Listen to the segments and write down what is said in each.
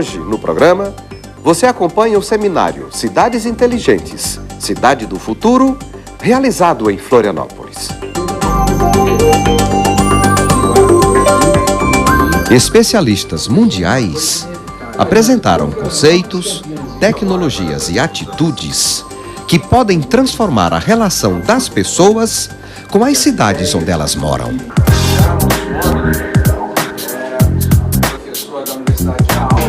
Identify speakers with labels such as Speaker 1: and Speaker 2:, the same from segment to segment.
Speaker 1: Hoje, no programa, você acompanha o seminário Cidades Inteligentes, Cidade do Futuro, realizado em Florianópolis. Especialistas mundiais apresentaram conceitos, tecnologias e atitudes que podem transformar a relação das pessoas com as cidades onde elas moram.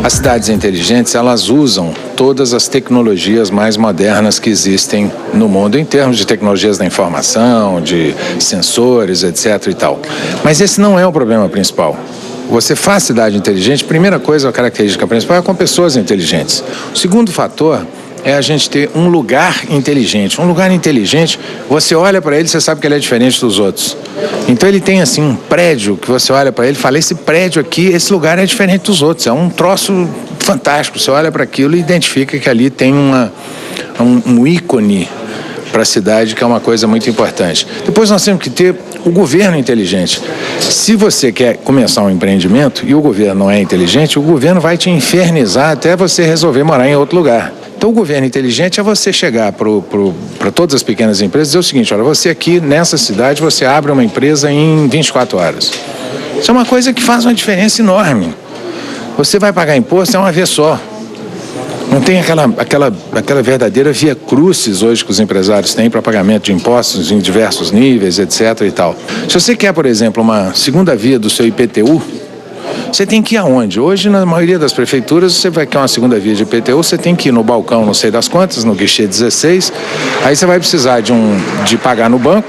Speaker 2: As cidades inteligentes, elas usam todas as tecnologias mais modernas que existem no mundo, em termos de tecnologias da informação, de sensores, etc. e tal. Mas esse não é o problema principal. Você faz cidade inteligente, primeira coisa, a característica principal é com pessoas inteligentes. O segundo fator é a gente ter um lugar inteligente. Um lugar inteligente, você olha para ele, você sabe que ele é diferente dos outros. Então ele tem assim um prédio que você olha para ele e fala, esse prédio aqui, esse lugar é diferente dos outros. É um troço fantástico. Você olha para aquilo e identifica que ali tem um ícone para a cidade, que é uma coisa muito importante. Depois nós temos que ter o governo inteligente. Se você quer começar um empreendimento e o governo não é inteligente, o governo vai te infernizar até você resolver morar em outro lugar. Então, o governo inteligente é você chegar para todas as pequenas empresas e dizer o seguinte, olha, você aqui nessa cidade, você abre uma empresa em 24 horas. Isso é uma coisa que faz uma diferença enorme. Você vai pagar imposto, é uma vez só. Não tem aquela verdadeira via crucis hoje que os empresários têm para pagamento de impostos em diversos níveis, etc. e tal. Se você quer, por exemplo, uma segunda via do seu IPTU, você tem que ir aonde? Hoje, na maioria das prefeituras, você vai querer uma segunda via de IPTU, você tem que ir no balcão, não sei das quantas, no guichê 16, aí você vai precisar de pagar no banco,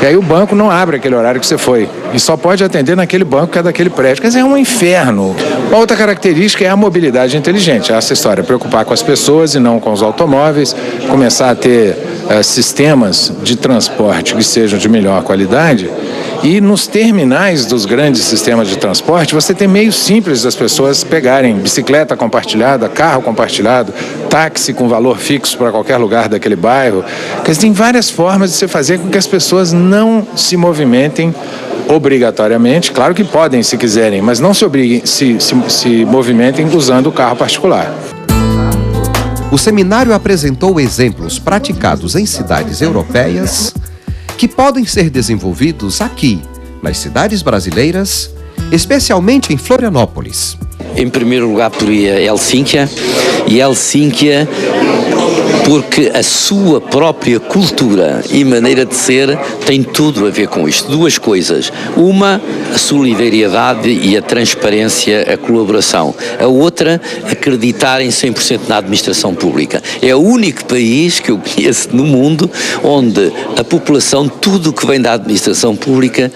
Speaker 2: e aí o banco não abre aquele horário que você foi. E só pode atender naquele banco que é daquele prédio. Quer dizer, é um inferno. Uma outra característica é a mobilidade inteligente. Essa história, preocupar com as pessoas e não com os automóveis, começar a ter sistemas de transporte que sejam de melhor qualidade. E nos terminais dos grandes sistemas de transporte, você tem meios simples das pessoas pegarem bicicleta compartilhada, carro compartilhado, táxi com valor fixo para qualquer lugar daquele bairro. Quer dizer, tem várias formas de você fazer com que as pessoas não se movimentem obrigatoriamente. Claro que podem, se quiserem, mas não se obriguem, se movimentem usando o carro particular.
Speaker 1: O seminário apresentou exemplos praticados em cidades europeias que podem ser desenvolvidos aqui, nas cidades brasileiras, especialmente em Florianópolis.
Speaker 3: Em primeiro lugar, por Helsínquia, e Helsínquia porque a sua própria cultura e maneira de ser tem tudo a ver com isto. Duas coisas. Uma, a solidariedade e a transparência, a colaboração. A outra, acreditar em 100% na administração pública. É o único país que eu conheço no mundo onde a população, tudo o que vem da administração pública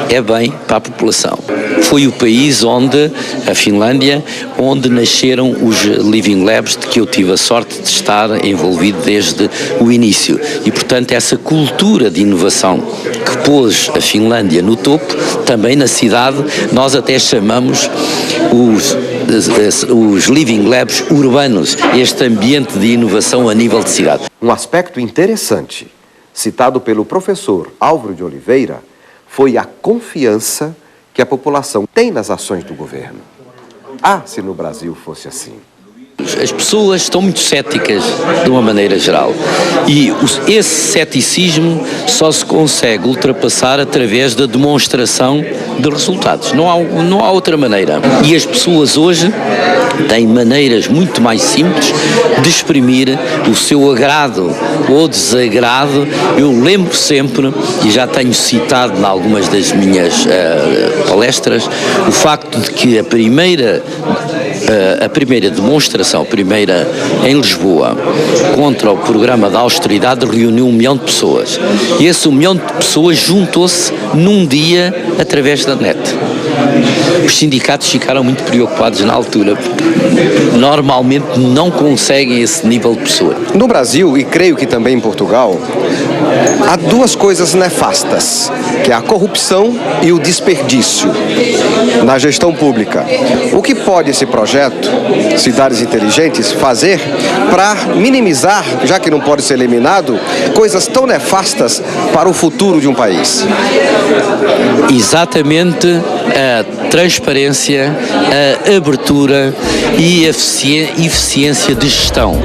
Speaker 3: é bem para a população. Foi o país onde, a Finlândia, onde nasceram os Living Labs, de que eu tive a sorte de estar envolvido desde o início. E, portanto, essa cultura de inovação que pôs a Finlândia no topo, também na cidade, nós até chamamos os Living Labs urbanos, este ambiente de inovação a nível de cidade.
Speaker 1: Um aspecto interessante, citado pelo professor Álvaro de Oliveira, foi a confiança que a população tem nas ações do governo. Se no Brasil fosse assim.
Speaker 3: As pessoas estão muito céticas de uma maneira geral e esse ceticismo só se consegue ultrapassar através da demonstração de resultados. Não há outra maneira. E as pessoas hoje têm maneiras muito mais simples de exprimir o seu agrado ou desagrado. Eu lembro sempre, e já tenho citado em algumas das minhas palestras, o facto de que a primeira demonstração, a primeira em Lisboa, contra o programa da austeridade, reuniu 1 milhão de pessoas. E esse 1 milhão de pessoas juntou-se num dia através da net. Os sindicatos ficaram muito preocupados na altura, porque normalmente não conseguem esse nível de pessoa.
Speaker 1: No Brasil, e creio que também em Portugal, há duas coisas nefastas, que é a corrupção e o desperdício na gestão pública. O que pode esse projeto, Cidades Inteligentes, fazer para minimizar, já que não pode ser eliminado, coisas tão nefastas para o futuro de um país?
Speaker 3: Exatamente a transparência, a abertura e a eficiência de gestão.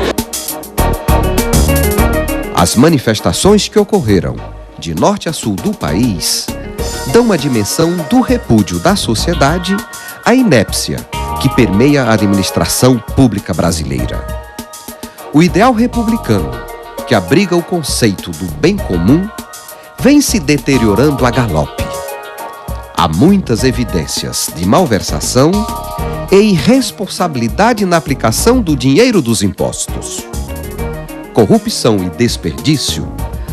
Speaker 1: As manifestações que ocorreram de norte a sul do país dão uma dimensão do repúdio da sociedade à inépcia que permeia a administração pública brasileira. O ideal republicano, que abriga o conceito do bem comum, vem se deteriorando a galope. Há muitas evidências de malversação e irresponsabilidade na aplicação do dinheiro dos impostos. Corrupção e desperdício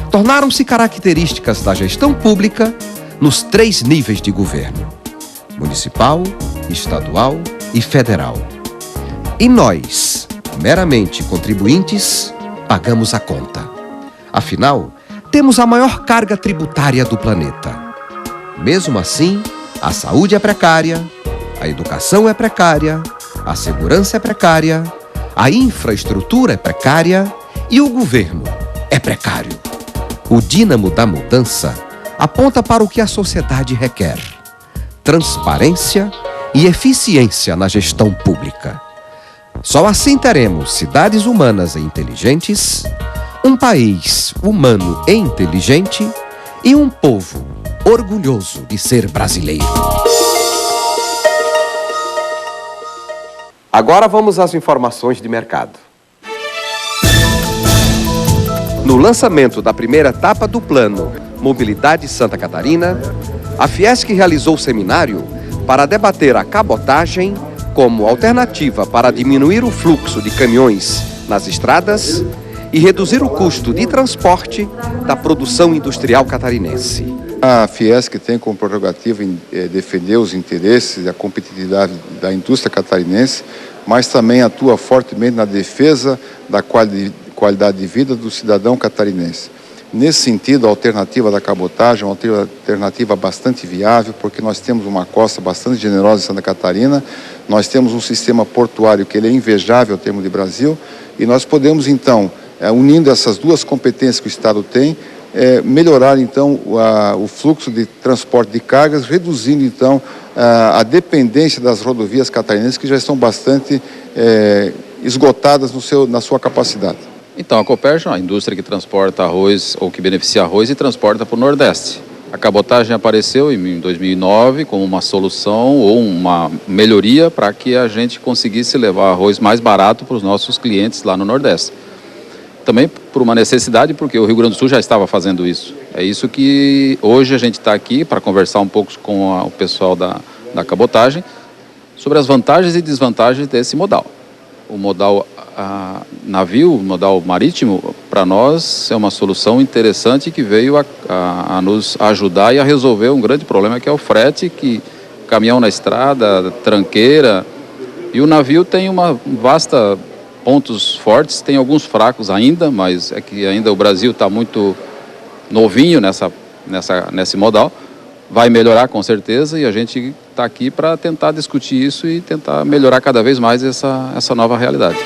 Speaker 1: tornaram-se características da gestão pública nos 3 níveis de governo: municipal, estadual e federal. E nós, meramente contribuintes, pagamos a conta. Afinal, temos a maior carga tributária do planeta. Mesmo assim, a saúde é precária, a educação é precária, a segurança é precária, a infraestrutura é precária e o governo é precário. O dínamo da mudança aponta para o que a sociedade requer: transparência e eficiência na gestão pública. Só assim teremos cidades humanas e inteligentes, um país humano e inteligente e um povo orgulhoso de ser brasileiro. Agora vamos às informações de mercado. No lançamento da primeira etapa do Plano Mobilidade Santa Catarina, a Fiesc realizou seminário para debater a cabotagem como alternativa para diminuir o fluxo de caminhões nas estradas e reduzir o custo de transporte da produção industrial catarinense.
Speaker 4: A Fiesc tem como prerrogativa defender os interesses e a competitividade da indústria catarinense, mas também atua fortemente na defesa da qualidade de vida do cidadão catarinense. Nesse sentido, a alternativa da cabotagem é uma alternativa bastante viável, porque nós temos uma costa bastante generosa em Santa Catarina, nós temos um sistema portuário que ele é invejável em termos de Brasil, e nós podemos, então, unindo essas duas competências que o Estado tem, melhorar, então, o fluxo de transporte de cargas, reduzindo, então, a dependência das rodovias catarinenses, que já estão bastante esgotadas na sua capacidade.
Speaker 5: Então, a Copérgia é uma indústria que transporta arroz, ou que beneficia arroz e transporta para o Nordeste. A cabotagem apareceu em 2009 como uma solução ou uma melhoria para que a gente conseguisse levar arroz mais barato para os nossos clientes lá no Nordeste. Também por uma necessidade, porque o Rio Grande do Sul já estava fazendo isso. É isso que hoje a gente está aqui para conversar um pouco com o pessoal da cabotagem sobre as vantagens e desvantagens desse modal. O modal navio, o modal marítimo, para nós é uma solução interessante que veio a nos ajudar e a resolver um grande problema, que é o frete, que caminhão na estrada, tranqueira, e o navio tem uma vasta pontos fortes, tem alguns fracos ainda, mas é que ainda o Brasil está muito novinho nesse modal. Vai melhorar com certeza, e a gente está aqui para tentar discutir isso e tentar melhorar cada vez mais essa nova realidade.